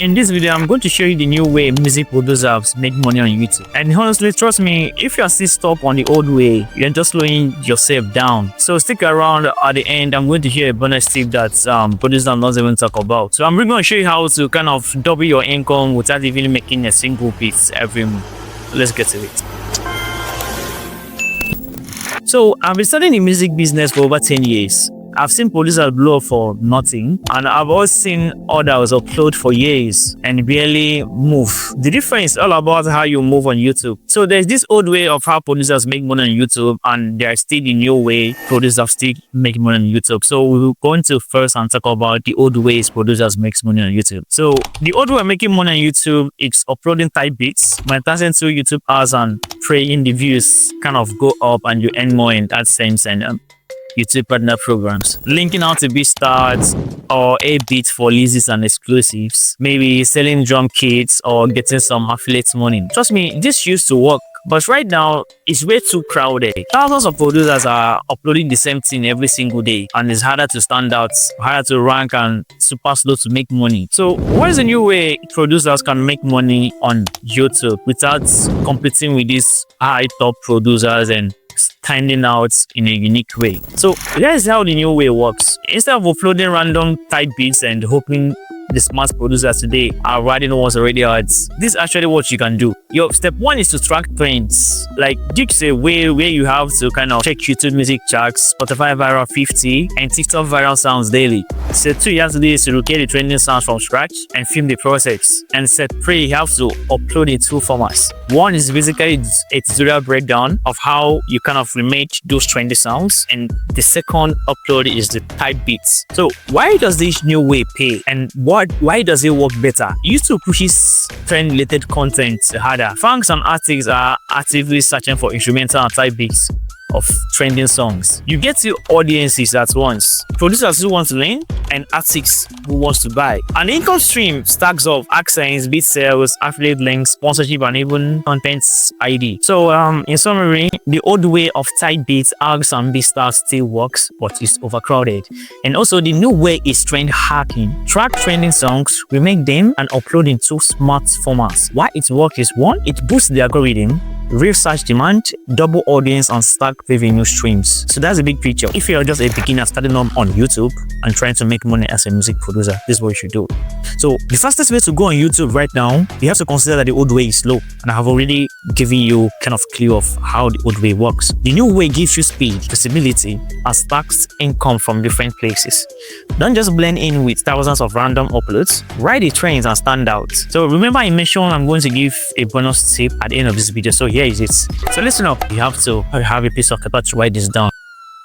in this video, I'm going to show you the new way music producers make money on YouTube. And honestly, trust me, if you're still stuck on the old way, you're just slowing yourself down. So stick around at the end. I'm going to share a bonus tip that producers not even talk about. So I'm really going to show you how to kind of double your income without even making a single beat every month. Let's get to it. So I've been studying the music business for over 10 years. I've seen producers blow up for nothing, and I've also seen others upload for years and barely move. The difference is all about how you move on YouTube. So there's this old way of how producers make money on YouTube, and there's still the new way producers still make money on YouTube. So we're going to first and talk about the old ways producers make money on YouTube. So the old way of making money on YouTube is uploading tight beats, monetizing through YouTube ads, and praying the views kind of go up and you earn more in AdSense and YouTube partner programs, linking out to BeatStars or a beat for leases and exclusives, maybe selling drum kits or getting some affiliate money. Trust me, this used to work, but right now it's way too crowded. Thousands of producers are uploading the same thing every single day, and it's harder to stand out, harder to rank, and super slow to make money. So what is the new way producers can make money on YouTube without competing with these high top producers and standing out in a unique way? So here's how the new way works. Instead of uploading random type beats and hoping the smart producers today are writing what's already out, this is actually what you can do. Your step one is to track trends. Like this is a way where you have to kind of check YouTube music charts, Spotify viral 50, and TikTok viral sounds daily. Step two, you have to do is to locate the trending sounds from scratch and film the process. And step three, you have to upload in two formats. One is basically a tutorial breakdown of how you kind of remake those trendy sounds, and the second upload is the type beats. So why does this new way pay, and why does it work better? YouTube pushes trend-related content harder. Fans and artists are actively searching for instrumental and type beats of trending songs. You get two audiences at once: producers who want to learn and artists who wants to buy. An income stream stacks of AdSense, beat sales, affiliate links, sponsorship, and even content ID. So in summary, the old way of tight beats, ads, and BeatStars still works, but it's overcrowded. And also the new way is trend hacking. Track trending songs, remake them, and upload in two smart formats. Why it works is: one, it boosts the algorithm, real search demand, double audience, and stack revenue streams. So that's a big picture. If you're just a beginner starting up on YouTube and trying to make money as a music producer, this is what you should do. So the fastest way to go on YouTube right now, you have to consider that the old way is slow, and I have already given you kind of clue of how the old way works. The new way gives you speed, visibility, and stacks income from different places. Don't just blend in with thousands of random uploads. Ride the trends and stand out. So remember, I mentioned I'm going to give a bonus tip at the end of this video. So here is it. So listen up. You have to have a piece of paper to write this down.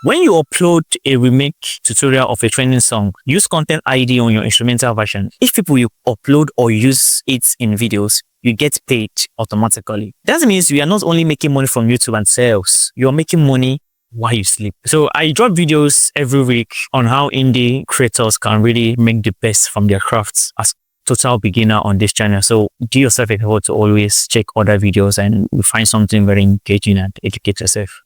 When you upload a remake tutorial of a trending song, use content ID on your instrumental version. If people you upload or use it in videos, you get paid automatically. That means you are not only making money from YouTube and sales, you're making money while you sleep. So I drop videos every week on how indie creators can really make the best from their crafts as total beginner on this channel. So do yourself a favor to always check other videos and you find something very engaging and educate yourself.